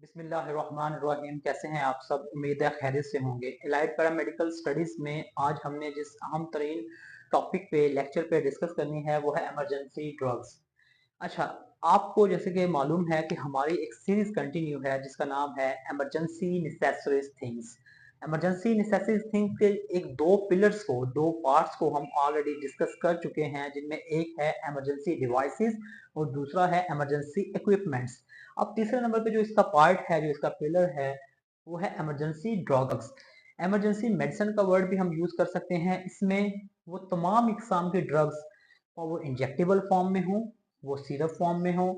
बिस्मिल्लाहिर्रहमानिर्रहीम। कैसे हैं आप सब? उम्मीद है खैरियत से होंगे। एलाइड पैरामेडिकल स्टडीज में आज हमने जिस अहम तरीन टॉपिक पे लेक्चर पे डिस्कस करनी है वो है इमरजेंसी ड्रग्स। अच्छा, आपको जैसे कि मालूम है कि हमारी एक सीरीज कंटिन्यू है जिसका नाम है emergency necessaries things. Emergency necessaries things के एक दो पिलर्स को, दो पार्ट्स को हम ऑलरेडी डिस्कस कर चुके हैं, जिनमें एक है इमरजेंसी डिवाइसेस और दूसरा है इमरजेंसी इक्विपमेंट्स। अब तीसरे नंबर पे जो इसका पार्ट है, जो इसका पिलर है, वो है इमरजेंसी ड्रग्स। इमरजेंसी मेडिसिन का वर्ड भी हम यूज कर सकते हैं। इसमें वो तमाम इकसाम के ड्रग्स, और वो इंजेक्टेबल फॉर्म में हो, वो सिरप फॉर्म में हो,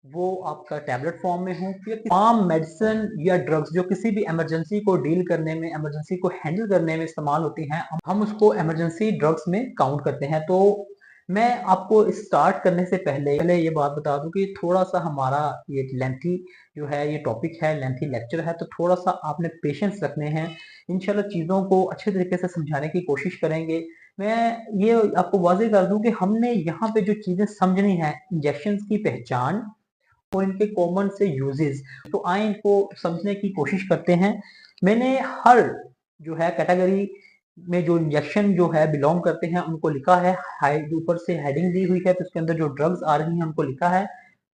वो आपका टैबलेट फॉर्म में हो, या तमाम मेडिसिन या ड्रग्स जो किसी भी इमरजेंसी को डील करने में, इमरजेंसी को हैंडल करने में इस्तेमाल होती हैं, हम उसको इमरजेंसी ड्रग्स में काउंट करते हैं। तो मैं आपको स्टार्ट करने से पहले ये बात बता दूं कि थोड़ा सा हमारा ये लेंथी जो है, ये टॉपिक है, लेंथी लेक्चर है, तो थोड़ा सा आपने पेशेंस रखने हैं। इंशाल्लाह चीज़ों को अच्छे तरीके से समझाने की कोशिश करेंगे। मैं ये आपको वाज़ेह कर दूं कि हमने यहाँ पे जो चीज़ें समझनी है, इंजेक्शन की पहचान और इनके कॉमन से यूजेस, तो आए इनको समझने की कोशिश करते हैं। मैंने हर जो है कैटेगरी में जो इंजेक्शन जो है बिलोंग करते हैं उनको लिखा है, ऊपर से हेडिंग दी हुई है, तो उसके अंदर जो ड्रग्स आ रही हैं उनको लिखा है।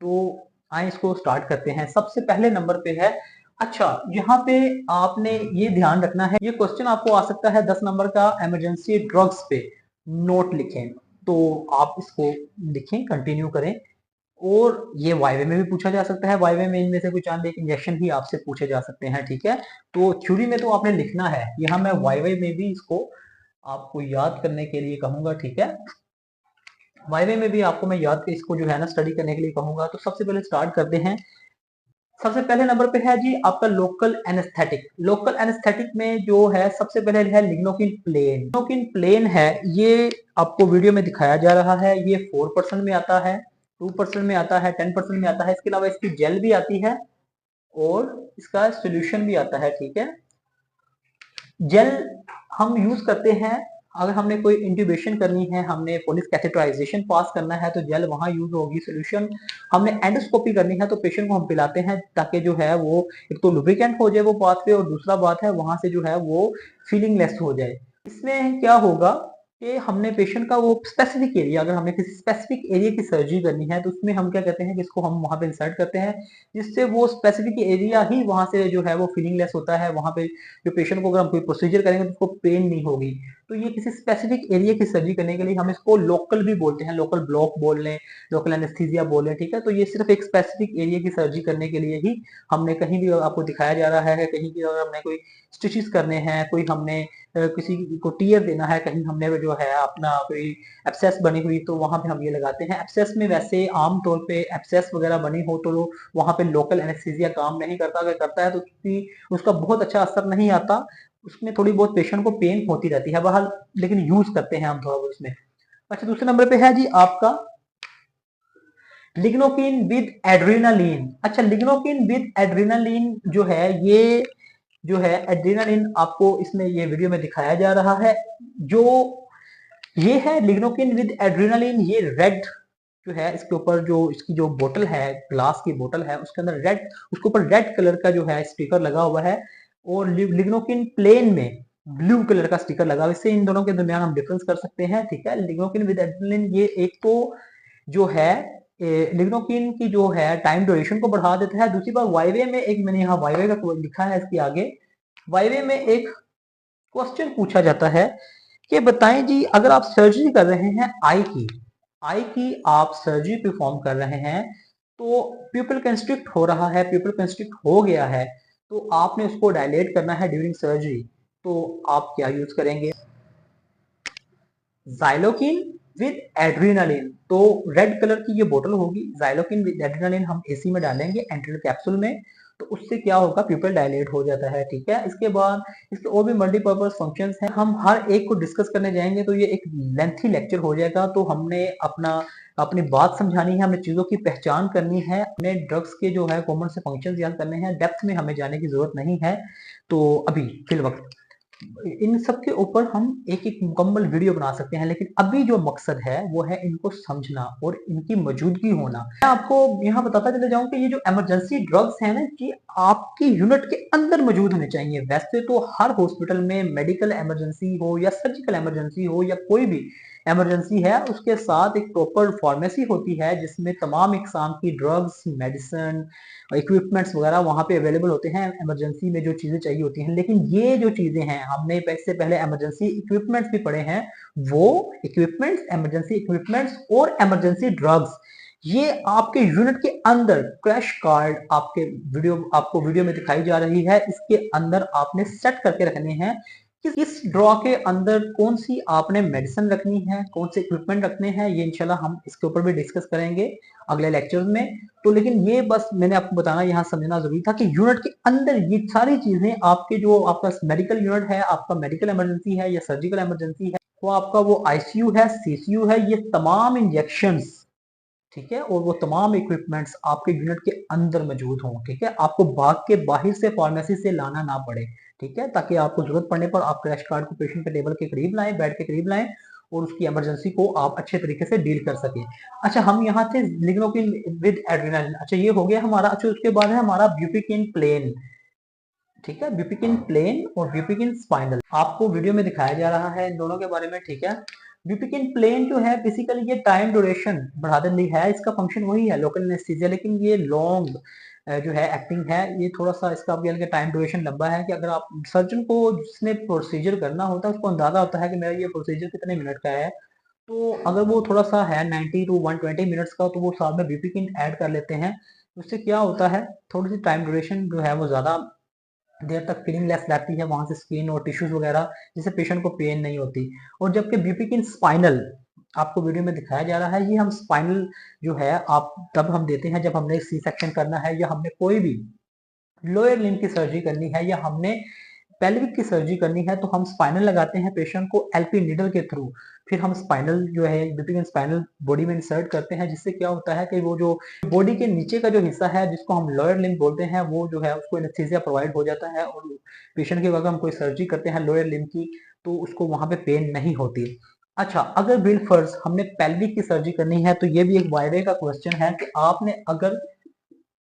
तो आए इसको स्टार्ट करते हैं। सबसे पहले नंबर पे है, अच्छा यहाँ पे आपने ये ध्यान रखना है, ये क्वेश्चन आपको आ सकता है 10 नंबर का, इमरजेंसी ड्रग्स पे नोट लिखें। तो आप इसको लिखें, कंटिन्यू करें। और ये वाईवे में भी पूछा जा सकता है, वाईवे में इनमें से कोई चंद एक इंजेक्शन ही आपसे पूछे जा सकते हैं, ठीक है। तो थ्योरी में तो आपने लिखना है, यहाँ मैं वाईवे में भी इसको आपको याद करने के लिए कहूंगा, ठीक है। वाईवे में भी आपको मैं याद के इसको जो है ना स्टडी करने के लिए कहूंगा। तो सबसे पहले स्टार्ट करते हैं। सबसे पहले नंबर पे है जी आपका लोकल एनेस्थेटिक। लोकल एनेस्थेटिक में जो है सबसे पहले है लिग्नोकिन प्लेन। लिग्नोकिन प्लेन है, ये आपको वीडियो में दिखाया जा रहा है। ये 4% में आता है, 2% में आता है, 10% में आता है। इसके अलावा इसकी जेल भी आती है और इसका सोल्यूशन भी आता है, ठीक है। जेल हम यूज करते हैं अगर हमने कोई इंट्यूबेशन करनी है, हमने पोलिस कैथेटराइजेशन पास करना है, तो जेल वहां यूज होगी। सोल्यूशन हमने एंडोस्कोपी करनी है तो पेशेंट को हम पिलाते हैं, ताकि जो है वो एक तो लुब्रिकेंट हो जाए वो पाथवे, और दूसरा बात है वहां से जो है वो फीलिंगलेस हो जाए। इसमें क्या होगा कि हमने पेशेंट का वो स्पेसिफिक एरिया, अगर हमने किसी स्पेसिफिक एरिया की सर्जरी करनी है तो उसमें हम क्या कहते हैं कि इसको हम वहां पे इंसर्ट करते हैं, जिससे वो स्पेसिफिक एरिया ही वहां से जो है वो फीलिंगलेस होता है। वहां पे जो पेशेंट को अगर हम कोई प्रोसीजर करेंगे तो उसको पेन नहीं होगी। तो ये किसी स्पेसिफिक एरिया की सर्जरी करने के लिए हम इसको लोकल भी बोलते हैं, लोकल ब्लॉक बोल लें, लोकल एनेस्थीसिया बोल लें, ठीक है। तो ये सिर्फ एक स्पेसिफिक एरिया की सर्जरी करने के लिए ही हमने, कहीं भी आपको दिखाया जा रहा है, कहीं भी अगर हमने कोई स्टिचेस करने हैं, कोई हमने किसी को टीयर देना है, कहीं हमने जो है अपना कोई एब्सेस बनी हुई, तो वहां पे हम ये लगाते हैं। एब्सेस में वैसे आम तौर पे एब्सेस वगैरह बनी हो तो वहां पे लोकल एनेस्थीसिया काम नहीं करता, अगर करता है तो उसका बहुत अच्छा असर नहीं आता, उसमें थोड़ी बहुत पेशेंट को पेन होती रहती है बहरहाल, लेकिन यूज करते हैं हम थोड़ा बहुत उसमें। अच्छा, दूसरे नंबर पे है जी आपका लिग्नोकिन विद एड्रेनालिन। अच्छा, लिग्नोकिन विद एड्रेनालिन जो है, ये जो है एड्रेनालिन आपको इसमें ये वीडियो में दिखाया जा रहा है। जो ये है लिग्नोकिन विद एड्रेनालिन, ये रेड जो है, इसके ऊपर जो इसकी जो बोतल है, ग्लास की बोतल है, उसके अंदर रेड, उसके ऊपर रेड कलर का जो है स्टिकर लगा हुआ है, और लिग्नोकिन प्लेन में ब्लू कलर का स्टिकर लगा हुआ है। इससे इन दोनों के दरमियान हम डिफरेंस कर सकते हैं, ठीक है। लिग्नोकिन विद एड्रेनालिन ये एक तो जो है लिग्नोकिन की जो है टाइम ड्यूरेशन को बढ़ा देता है। दूसरी बात वाईवे में, एक मैंने यहाँ वाईवे का लिखा है इसके आगे, वाईवे में एक क्वेश्चन पूछा जाता है कि बताएं जी, अगर आप सर्जरी कर रहे हैं आई की आप सर्जरी परफॉर्म कर रहे हैं, तो प्यूपिल कंस्ट्रिक्ट हो रहा है, प्यूपिल कंस्ट्रिक्ट हो गया है, तो आपने उसको डायलेट करना है ड्यूरिंग सर्जरी, तो आप क्या यूज करेंगे? Xylocaine with adrenaline. तो रेड कलर की ये बोतल होगी, जाइलोकिन विद एड्रेनालिन हम एसी में डालेंगे एंट्रल कैप्सूल में, तो उससे क्या होगा, प्यूपिल डायलेट हो जाता है, ठीक है। इसके बाद इसके और भी मल्टीपर्पज फंक्शंस हैं, हम हर एक को डिस्कस करने जाएंगे तो ये एक लेंथी लेक्चर हो जाएगा। तो हमने अपनी बात समझानी है, हमें चीजों की पहचान करनी है, हमें ड्रग्स के जो है कॉमन से फंक्शंस याद करने हैं, डेप्थ में हमें जाने की जरूरत नहीं है। तो अभी फिल वक्त इन सब के ऊपर हम एक एक मुकम्मल वीडियो बना सकते हैं, लेकिन अभी जो मकसद है वो है इनको समझना और इनकी मौजूदगी होना। मैं आपको यहाँ बताता चले जाऊं कि ये जो इमरजेंसी ड्रग्स हैं ना, कि आपकी यूनिट के अंदर मौजूद होने चाहिए। वैसे तो हर हॉस्पिटल में मेडिकल इमरजेंसी हो या सर्जिकल इमरजेंसी हो या कोई भी इमरजेंसी है, उसके साथ एक प्रॉपर फार्मेसी होती है जिसमें तमाम इकसाम की ड्रग्स, मेडिसिन, इक्विपमेंट्स वगैरह वहाँ पे अवेलेबल होते हैं, इमरजेंसी में जो चीजें चाहिए होती हैं। लेकिन ये जो चीजें हैं, हमने इससे पहले इमरजेंसी इक्विपमेंट्स भी पढ़े हैं, वो इक्विपमेंट्स, इमरजेंसी इक्विपमेंट्स और इमरजेंसी ड्रग्स, ये आपके यूनिट के अंदर क्रैश कार्ड आपको वीडियो में दिखाई जा रही है, इसके अंदर आपने सेट करके रखने हैं कि इस ड्रॉ के अंदर कौन सी आपने मेडिसिन रखनी है, कौन से इक्विपमेंट रखने हैं। ये इंशाल्लाह हम इसके ऊपर भी डिस्कस करेंगे अगले लेक्चर्स में। तो लेकिन ये बस मैंने आपको बताना, यहाँ समझना जरूरी था कि यूनिट के अंदर ये सारी चीजें आपके जो आपका मेडिकल यूनिट है, आपका मेडिकल इमरजेंसी है या सर्जिकल इमरजेंसी है, वो आपका वो आईसीयू है, सीसीयू है, ये तमाम इंजेक्शंस, ठीक है, और वो तमाम इक्विपमेंट्स आपके यूनिट के अंदर मौजूद हों। ठीक है, आपको भाग के बाहर से फार्मेसी से लाना ना पड़े। ठीक है, ताकि आपको जरूरत पड़ने पर आप क्रैश कार्ड को पेशेंट के टेबल के करीब लाएं, बेड के करीब लाएं और उसकी इमरजेंसी को आप अच्छे तरीके से डील कर सकें। अच्छा, हम यहाँ थे लिग्नोकिन विद एड्रेनालिन। अच्छा, ये हो गया हमारा। अच्छा, उसके बाद है हमारा ब्यूपिकिन प्लेन। ठीक है, ब्यूपिकिन प्लेन और ब्यूपिकिन स्पाइनल आपको वीडियो में दिखाया जा रहा है इन दोनों के बारे में। ठीक है, ब्यूपिकिन प्लेन जो है बेसिकली ये टाइम ड्यूरेशन बढ़ा देती है, इसका फंक्शन वही है लोकल एनेस्थीसिया, लेकिन ये लॉन्ग जो है एक्टिंग है। ये थोड़ा सा इसका भी टाइम ड्यूरेशन लंबा है कि अगर आप सर्जन को जिसने प्रोसीजर करना होता है उसको अंदाजा होता है कि मेरा ये प्रोसीजर कितने मिनट का है, तो अगर वो थोड़ा सा है 90 टू 120 मिनट्स का, तो वो साथ में ब्यूपिकिन ऐड कर लेते हैं। उससे क्या होता है, थोड़ी सी टाइम ड्यूरेशन जो है वो ज्यादा देर तक फीलिंग लेस रहती है वहां से स्किन और टिश्यूज वगैरह, जिससे पेशेंट को पेन नहीं होती। और जबकि ब्यूपिकिन स्पाइनल आपको वीडियो में दिखाया जा रहा है, ये हम स्पाइनल जो है आप तब हम देते हैं जब हमने सी सेक्शन करना है या हमने कोई भी लोअर लिम्ब की सर्जरी करनी है या हमने पेल्विक की सर्जरी करनी है, तो हम स्पाइनल लगाते हैं पेशेंट को एलपी नीडल के थ्रू। फिर हम स्पाइनल जो है ब्यूपिकिन स्पाइनल बॉडी में इंसर्ट करते हैं, जिससे क्या होता है कि वो जो बॉडी के नीचे का जो हिस्सा है जिसको हम लोअर लिम्ब बोलते हैं, वो जो है उसको एनेस्थीसिया प्रोवाइड हो जाता है और पेशेंट की अगर हम कोई सर्जरी करते हैं लोअर लिम्ब की, तो उसको वहां पे पेन नहीं होती। अच्छा, अगर बिल फर्ज हमने पेल्विक की सर्जरी करनी है, तो ये भी एक वायदे का क्वेश्चन है कि आपने अगर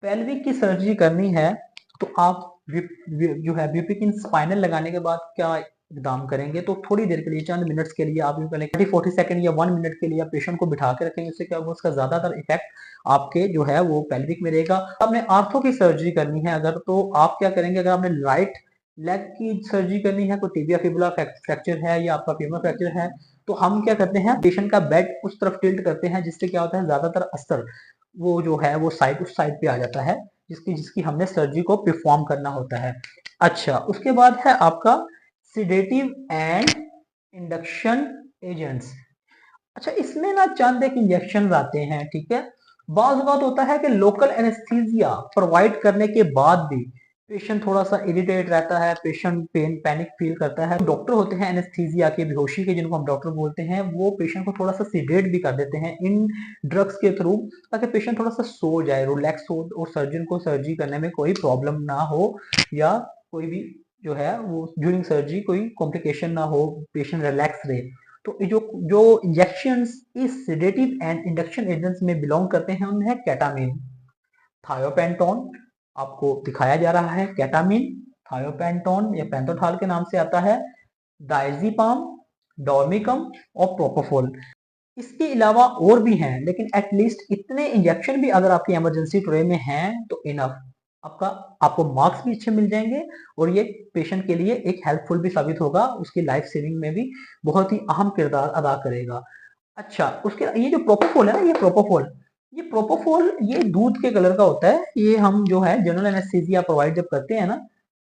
पेल्विक की सर्जरी करनी है, तो आप जो है ब्यूपिकिन स्पाइनल लगाने के बाद क्या इकदाम करेंगे। तो थोड़ी देर के लिए, चंद मिनट्स के लिए आप यूं करें 30-40 सेकंड या 1 मिनट के लिए पेशेंट को बिठा के रखेंगे। उससे क्या होगा, उसका ज्यादातर इफेक्ट आपके जो है वो पेल्विक में रहेगा। आपने आर्थो की सर्जरी करनी है अगर, तो आप क्या करेंगे, अगर आपने राइट लेग की सर्जरी करनी है, कोई टिबिया फिबुला फ्रैक्चर है या आपका फीमर फ्रैक्चर है, तो हम क्या करते हैं, पेशेंट का बेड उस तरफ टिल्ट करते हैं, जिससे क्या होता है ज्यादातर असर वो जो है वो साइड उस साइड पे आ जाता है जिसकी जिसकी हमने सर्जरी को परफॉर्म करना होता है। अच्छा, उसके बाद है आपका सिडेटिव एंड इंडक्शन एजेंट्स। अच्छा, इसमें ना चंद एक इंजेक्शन आते हैं। ठीक है, बात होता है कि लोकल एनेस्थीसिया प्रोवाइड करने के बाद भी पेशेंट थोड़ा सा इरिटेट रहता है, पेशेंट पैनिक फील करता है। डॉक्टर होते हैं एनेस्थीसिया के, बेहोशी के, जिनको हम डॉक्टर बोलते हैं, वो पेशेंट को थोड़ा सा सिडेट भी कर देते हैं इन ड्रग्स के थ्रू, ताकि पेशेंट थोड़ा सा सो जाए, रिलैक्स हो और सर्जन को सर्जरी करने में कोई प्रॉब्लम ना हो या कोई भी जो है वो ड्यूरिंग सर्जरी कोई कॉम्प्लिकेशन ना हो, पेशेंट रिलैक्स रहे। तो जो जो इंजेक्शंस इस सेडेटिव एंड इंडक्शन एजेंट्स में बिलोंग करते हैं उनमें है केटामिन, थायोपेंटोन आपको दिखाया जा रहा है, केटामिन, थायोपेंटोन या पेंटोथाल के नाम से आता है, डायजीपाम, डोर्मिकम और प्रोपोफोल। इसके अलावा और भी हैं, लेकिन एटलीस्ट इतने इंजेक्शन भी अगर आपकी इमरजेंसी ट्रे में हैं तो इनफ, आपको मार्क्स भी अच्छे मिल जाएंगे और ये पेशेंट के लिए एक हेल्पफुल भी साबित होगा, उसकी लाइफ सेविंग में भी बहुत ही अहम किरदार अदा करेगा। अच्छा, उसके ये जो प्रोपोफोल है ना, ये दूध के कलर का होता है। ये हम जो है जनरल एनेस्थीसिया प्रोवाइड जब करते हैं ना,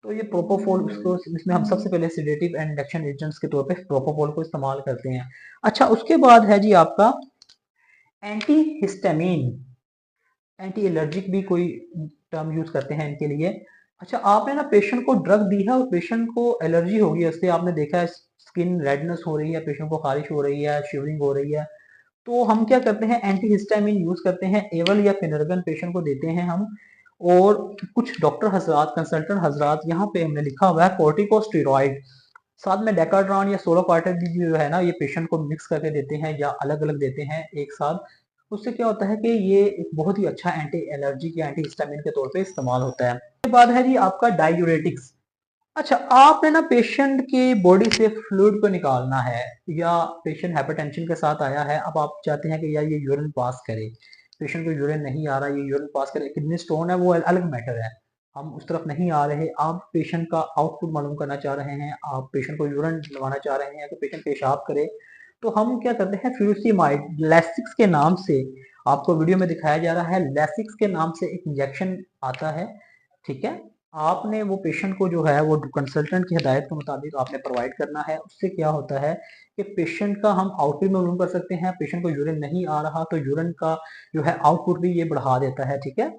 तो ये प्रोपोफोल, उसको इसमें हम सबसे पहले सेडेटिव एंड इंडक्शन एजेंट्स के तौर पे प्रोपोफोल को इस्तेमाल करते हैं। अच्छा, उसके बाद है जी आपका एंटी हिस्टामिन, एंटी एलर्जिक भी कोई टर्म यूज करते हैं इनके लिए। अच्छा, आपने ना पेशेंट को ड्रग दी है और पेशेंट को एलर्जी हो गई है, उससे आपने देखा है स्किन रेडनेस हो रही है, पेशेंट को खारिश हो रही है, शिवरिंग हो रही है, तो हम क्या करते हैं, एंटी हिस्टामिन यूज करते हैं, एवल या फिनरगन पेशेंट को देते हैं हम। और कुछ डॉक्टर हजरात, कंसल्टेंट हजरात, यहाँ पे हमने लिखा हुआ है कोर्टिकोस्टेरॉइड, साथ में डेकाड्रॉन या सोलोकार्टेट भी जो है ना, ये पेशेंट को मिक्स करके देते हैं या अलग अलग देते हैं एक साथ। उससे क्या होता है कि ये एक बहुत ही अच्छा एंटी एलर्जी या एंटी हिस्टामिन के तौर पे इस्तेमाल होता है। उसके बाद है जी आपका डायूरेटिक्स। अच्छा, आपने ना पेशेंट की बॉडी से फ्लूइड को निकालना है, या पेशेंट हाइपरटेंशन के साथ आया है, अब आप चाहते हैं कि यार ये यूरिन पास करे, पेशेंट को यूरिन नहीं आ रहा, ये यूरिन पास करे, किडनी स्टोन है वो अलग मैटर है, हम उस तरफ नहीं आ रहे, आप पेशेंट का आउटपुट मालूम करना चाह रहे हैं, आप पेशेंट को यूरिन दिलवाना चाह रहे हैं कि पेशेंट पेशाब करे, तो हम क्या करते हैं, फ्यूरोसिमाइड लेसिक्स के नाम से, आपको वीडियो में दिखाया जा रहा है, लेसिक्स के नाम से एक इंजेक्शन आता है, ठीक है। आपने वो पेशेंट को जो है वो कंसल्टेंट की हिदायत के मुताबिक आपने प्रोवाइड करना है। उससे क्या होता है कि पेशेंट का हम आउटपुट मालूम कर सकते हैं, पेशेंट को यूरिन नहीं आ रहा तो यूरिन का जो है आउटपुट भी ये बढ़ा देता है, ठीक है।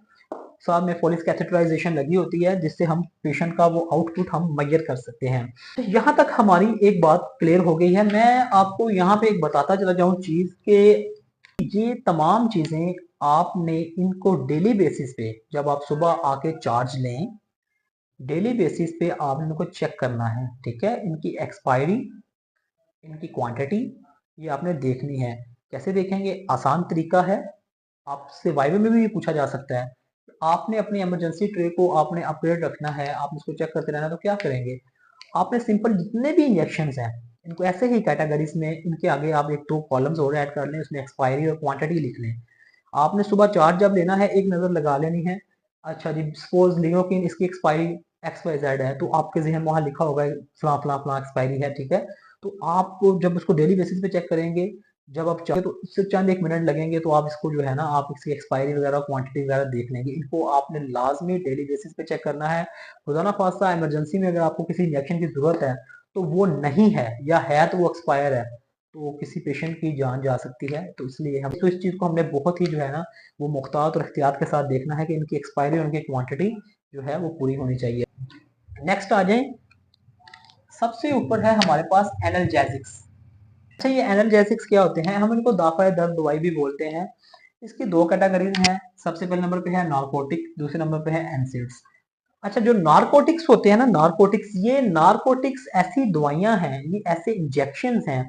साथ में फोलिक कैथेटराइजेशन लगी होती है जिससे हम पेशेंट का वो आउटपुट हम मेजर कर सकते हैं। तो यहाँ तक हमारी एक बात क्लियर हो गई है। मैं आपको यहाँ पे एक बताता चला जाऊँ चीज के, ये तमाम चीजें आपने इनको डेली बेसिस पे, जब आप सुबह आके चार्ज लें, डेली बेसिस पे आपने इनको चेक करना है, ठीक है। इनकी एक्सपायरी, इनकी क्वांटिटी, ये आपने देखनी है। कैसे देखेंगे? आसान तरीका है, आपसे वाइवे में भी ये पूछा जा सकता है। आपने अपनी इमरजेंसी ट्रे को आपने अपडेट रखना है, आप इसको चेक करते रहना, तो क्या करेंगे, आपने सिंपल जितने भी इंजेक्शन हैं इनको ऐसे ही कैटेगरीज में, इनके आगे आप एक दो कॉलम्स और ऐड कर लें, उसमें एक्सपायरी और क्वांटिटी लिख लें। आपने सुबह चार्ज जब लेना है एक नज़र लगा लेनी है। अच्छा जी, सपोज लियो कि इसकी एक्सपायरी एक्स वाई जेड है, तो आपके जहन में वहाँ लिखा होगा फला फला फला एक्सपायरी है, ठीक है। तो आप जब उसको डेली बेसिस पे चेक करेंगे, जब आप चाहे तो सिर्फ चंद एक मिनट लगेंगे, तो आप इसको जो है ना, आप इसकी एक्सपायरी वगैरह क्वांटिटी वगैरह देख लेंगे। इनको आपने लाजमी डेली बेसिस पे चेक करना है। खुदा ना खास्ता इमरजेंसी में अगर आपको किसी इंजेक्शन की जरूरत है तो वो नहीं है, या है तो वो एक्सपायर है, तो किसी पेशेंट की जान जा सकती है। तो इसलिए हम तो इस चीज़ को हमने बहुत ही जो है ना वो मुख्तात और एहतियात के साथ देखना है कि इनकी एक्सपायरी और उनकी क्वांटिटी जो है वो पूरी होनी चाहिए। नेक्स्ट आ जाए, सबसे ऊपर है हमारे पास एनाल्जेसिक्स। अच्छा, ये एनाल्जेसिक्स क्या होते हैं? हम इनको दाफा दर्द दवाई भी बोलते हैं। इसकी दो कैटेगरीज हैं। सबसे पहले नंबर पे है नारकोटिक, दूसरे नंबर पे है एनसिड्स। अच्छा, जो नारकोटिक्स होते हैं ना, नारकोटिक्स, ये नारकोटिक्स ऐसी दवाइयां हैं, ये ऐसे इंजेक्शंस हैं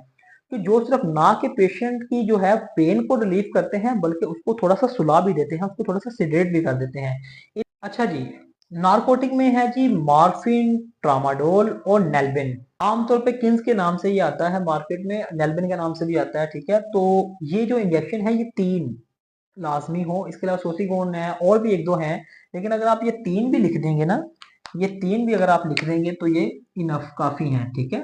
कि जो सिर्फ ना के पेशेंट की जो है पेन को रिलीव करते हैं, बल्कि उसको थोड़ा सा सुला भी देते हैं, उसको थोड़ा सा सिडेट भी कर देते हैं। अच्छा जी, नारकोटिक में है जी मॉर्फिन, ट्रामाडोल और नेल्बिन। आमतौर पे किन्स के नाम से ये आता है मार्केट में, नेल्बिन के नाम से भी आता है, ठीक है। तो ये जो इंजेक्शन है ये तीन लाजमी हो। इसके अलावा सोसिगोन है और भी एक दो हैं, लेकिन अगर आप ये तीन भी लिख देंगे ना, ये तीन भी अगर आप लिख देंगे तो ये इनफ काफी हैं, ठीक है।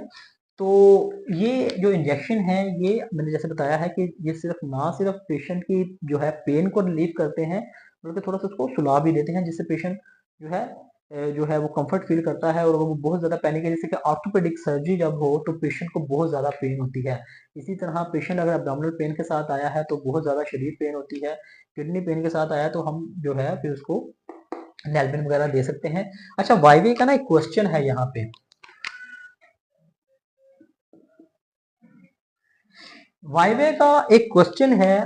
तो ये जो इंजेक्शन है, ये मैंने जैसे बताया है कि ये सिर्फ ना सिर्फ पेशेंट की जो है पेन को रिलीव करते हैं, बल्कि थोड़ा सा उसको सुला भी देते हैं, जिससे पेशेंट जो है वो कंफर्ट फील करता है, और वो बहुत ज्यादा पैनिक है। जैसे कि ऑर्थोपेडिक सर्जरी जब हो तो पेशेंट को बहुत ज्यादा पेन होती है। इसी तरह पेशेंट अगर एब्डोमिनल पेन के साथ आया है तो बहुत ज्यादा शदीद पेन होती है। किडनी पेन के साथ आया तो हम जो है फिर उसको नेल्बिन वगैरह दे सकते हैं। अच्छा, वाइवे का ना एक क्वेश्चन है यहाँ पे, वाइवे का एक क्वेश्चन है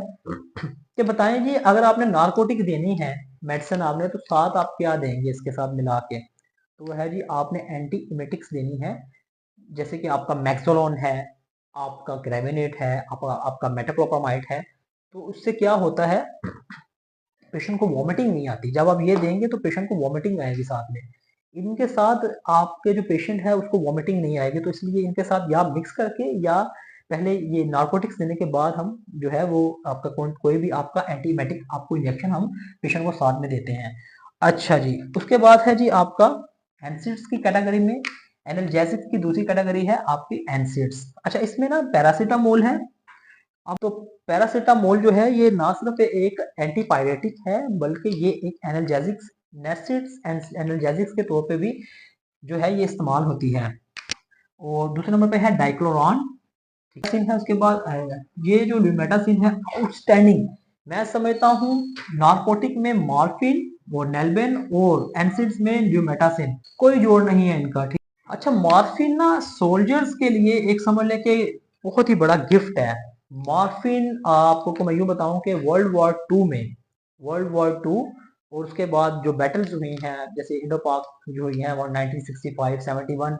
कि बताएं जी, अगर आपने नारकोटिक देनी है, मेडिसिन आपने, तो साथ आप क्या देंगे इसके साथ मिला के? तो वो है जी, आपने एंटी इमेटिक्स देनी है। जैसे कि आपका मैक्सोलोन है, आपका ग्रेविनेट है, आपका मेटाक्लोप्रामाइड है। तो उससे क्या होता है, पेशेंट को वॉमिटिंग नहीं आती। जब आप ये देंगे तो पेशेंट को वॉमिटिंग आएगी साथ में। इनके साथ आपके जो पेशेंट है उसको वॉमिटिंग नहीं आएगी, तो इसलिए इनके साथ या मिक्स करके या पहले ये नार्कोटिक्स देने के बाद हम जो है वो आपका कोई भी आपका एंटीमेटिक आपको इंजेक्शन हम पेशेंट को साथ में देते हैं। अच्छा जी, उसके बाद है जी आपका एनसिड्स की कैटेगरी में, एनाल्जेसिक्स की दूसरी कैटेगरी है आपकी एनसिड्स। अच्छा, इसमें ना पैरासीटामोल है। अब तो पैरासीटामोल जो है ये ना सिर्फ एक एंटीपायरेटिक है, बल्कि ये एक एनाल्जेसिक्स, नेस्टिड्स एनाल्जेसिक्स के तौर पे भी जो है ये इस्तेमाल होती है। और दूसरे नंबर पे है डाइक्लोरॉन, ठीक है। उसके बाद ये जो ल्यूमेटासिन है, आउटस्टैंडिंग। मैं समझता हूँ नार्कोटिक में मॉर्फिन और नेल्बिन, और एनसिड्स में ल्यूमेटासिन, कोई जोड़ नहीं है इनका, ठीक। अच्छा, मॉर्फिन ना सोल्जर्स के लिए एक समझ लें कि बहुत ही बड़ा गिफ्ट है। मॉर्फिन आपको को मैं यूं बताऊं कि वर्ल्ड वॉर टू और उसके बाद जो बैटल्स हुई हैं, जैसे इंडो पाक जो हुई हैं 1965 71,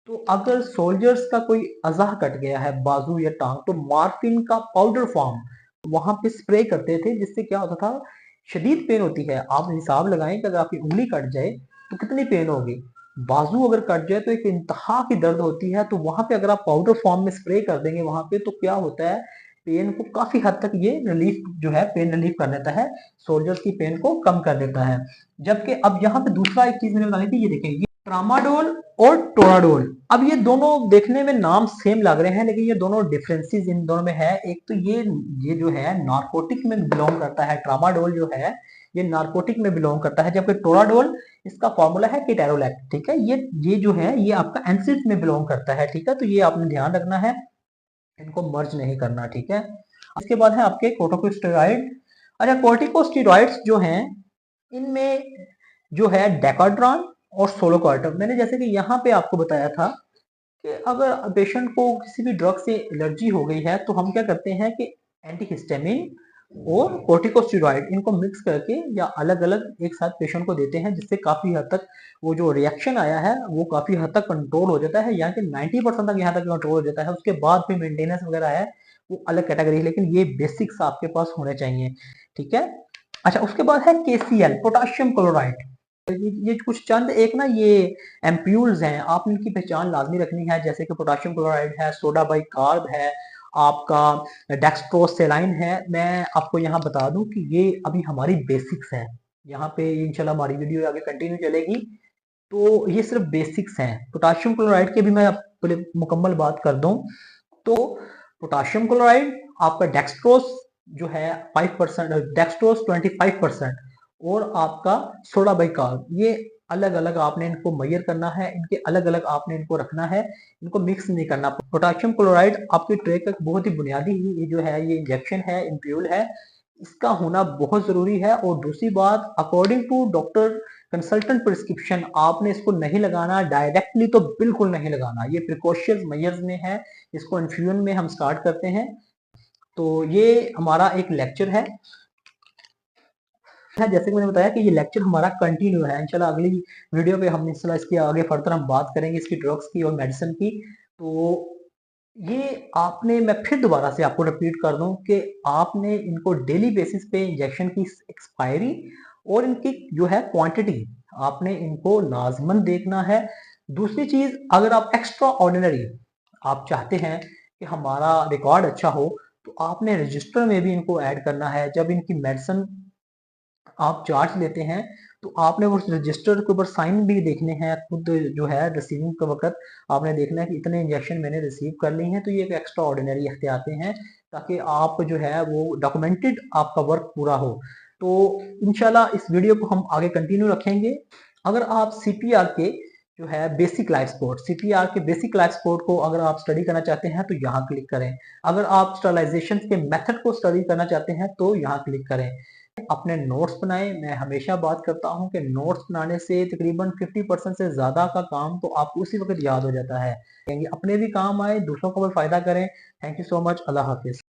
तो अगर सोल्जर्स का कोई अज़ा कट गया है, बाजू या टांग, तो मॉर्फिन का पाउडर फॉर्म वहां पे स्प्रे करते थे, जिससे क्या होता था, शदीद पेन होती है। आप हिसाब लगाएं कि अगर आपकी उंगली कट जाए तो कितनी पेन होगी। बाजू अगर कट जाए तो एक इंतहा की दर्द होती है। तो वहां पे अगर आप पाउडर फॉर्म में स्प्रे कर देंगे वहां पे, तो क्या होता है, पेन को काफी हद तक ये रिलीफ जो है, पेन रिलीफ कर देता है, सोल्जर्स की पेन को कम कर देता है। जबकि अब यहाँ पे दूसरा एक चीज मैंने बतानी थी, ये देखें, ये ट्रामाडोल और टोराडोल। अब ये दोनों देखने में नाम सेम लग रहे हैं, लेकिन ये दोनों डिफरेंसेस इन दोनों में है। एक तो ये जो है नारकोटिक में बिलोंग करता है, ट्रामाडोल जो है ये नारकोटिक में बिलोंग करता है, जबकि टोराडोल इसका फॉर्मूला है केटेरोलैक्ट। ठीक है, ये जो है ये आपका एनसिड में बिलोंग करता है। ठीक है, तो ये आपने ध्यान रखना है, इनको मर्ज नहीं करना। ठीक है, इसके बाद है आपके कोर्टिकोस्टेरॉइड। अच्छा, कोर्टिकोस्टेरॉइड्स जो हैं इनमें जो है डेकाड्रॉन और सोलोकार्टम। मैंने जैसे कि यहाँ पे आपको बताया था कि अगर पेशेंट को किसी भी ड्रग से एलर्जी हो गई है तो हम क्या करते हैं कि एंटीहिस्टामिन और कोर्टिकोस्टेरॉइड इनको मिक्स करके या अलग अलग एक साथ पेशेंट को देते हैं, जिससे काफी हद तक वो जो रिएक्शन आया है वो काफी हद तक कंट्रोल हो जाता है, यहाँ के 90% तक यहाँ तक कंट्रोल हो जाता है। उसके बाद भी मेंटेनेंस वगैरह है, वो अलग कैटेगरी है, लेकिन ये बेसिक्स आपके पास होने चाहिए। ठीक है। अच्छा, उसके बाद है केसीएल, पोटाशियम क्लोराइड। ये कुछ चंद एक ना ये एम्प्यूल्स हैं, आप इनकी पहचान लाजमी रखनी है, जैसे कि पोटाशियम क्लोराइड है, सोडा बाइकार्ब है, आपका डेक्सट्रोसेलाइन है। मैं आपको यहाँ बता दूं कि ये अभी हमारी बेसिक्स हैं, यहाँ पे इंशाल्लाह हमारी वीडियो आगे कंटिन्यू चलेगी। तो ये सिर्फ बेसिक्स हैं। पोटाशियम क्लोराइड के भी मैं पहले मुकम्मल बात कर दूं तो पोटाशियम क्लोराइड आपका डेक्सट्रोस जो है 5%, डेक्सट्रोस 25%, और आपका सोडा बाइकार्ब, ये अलग अलग आपने इनको मेजर करना है, इनके अलग अलग आपने इनको रखना है, इनको मिक्स नहीं करना। पोटाशियम क्लोराइड आपकी ट्रे का बहुत ही बुनियादी ये जो है ये इंजेक्शन है, इम्प्यूल है, इसका होना बहुत जरूरी है। और दूसरी बात, according to doctor consultant prescription आपने इसको नहीं लगाना, डायरेक्टली तो बिल्कुल नहीं लगाना, ये प्रिकॉशंस मेजर्स में है। इसको इन्फ्यूजन में हम स्टार्ट करते हैं। तो ये हमारा एक लेक्चर है, जैसे कि मैंने बताया कि ये लेक्चर हमारा कंटिन्यू है। इंशाल्लाह अगली वीडियो पे हम इंशाल्लाह इसकी आगे फर्दर हम बात करेंगे, इसकी ड्रग्स की और मेडिसिन की। तो ये आपने, मैं फिर दोबारा से आपको रिपीट कर दूं कि आपने इनको डेली बेसिस पे इंजेक्शन की एक्सपायरी और इनकी जो है क्वांटिटी आपने इनको लाजमन देखना है। दूसरी चीज, अगर आप एक्स्ट्रा ऑर्डिनरी आप चाहते हैं कि हमारा रिकॉर्ड अच्छा हो, तो आपने रजिस्टर में भी इनको ऐड करना है। जब इनकी मेडिसिन आप चार्ज लेते हैं तो आपने उस रजिस्टर के ऊपर साइन भी देखने हैं, खुद जो है रिसीविंग के वक्त आपने देखना है कि इतने इंजेक्शन मैंने रिसीव कर ली हैं। तो ये एक एक्स्ट्रा ऑर्डिनरी एहतियातें हैं, ताकि आप जो है वो डॉक्यूमेंटेड आपका वर्क पूरा हो। तो इंशाल्लाह इस वीडियो को हम आगे कंटिन्यू रखेंगे। अगर आप सीपीआर के जो है बेसिक लाइफ सपोर्ट, सीपीआर के बेसिक लाइफ सपोर्ट को अगर आप स्टडी करना चाहते हैं तो यहाँ क्लिक करें। अगर आप स्टरलाइजेशन के मेथड को स्टडी करना चाहते हैं तो यहाँ क्लिक करें। अपने नोट्स बनाएं। मैं हमेशा बात करता हूं कि नोट्स बनाने से तकरीबन 50% से ज्यादा का काम तो आपको उसी वक्त याद हो जाता है। अपने भी काम आए, दूसरों को भी फायदा करें। Thank you so much. Allah Hafiz.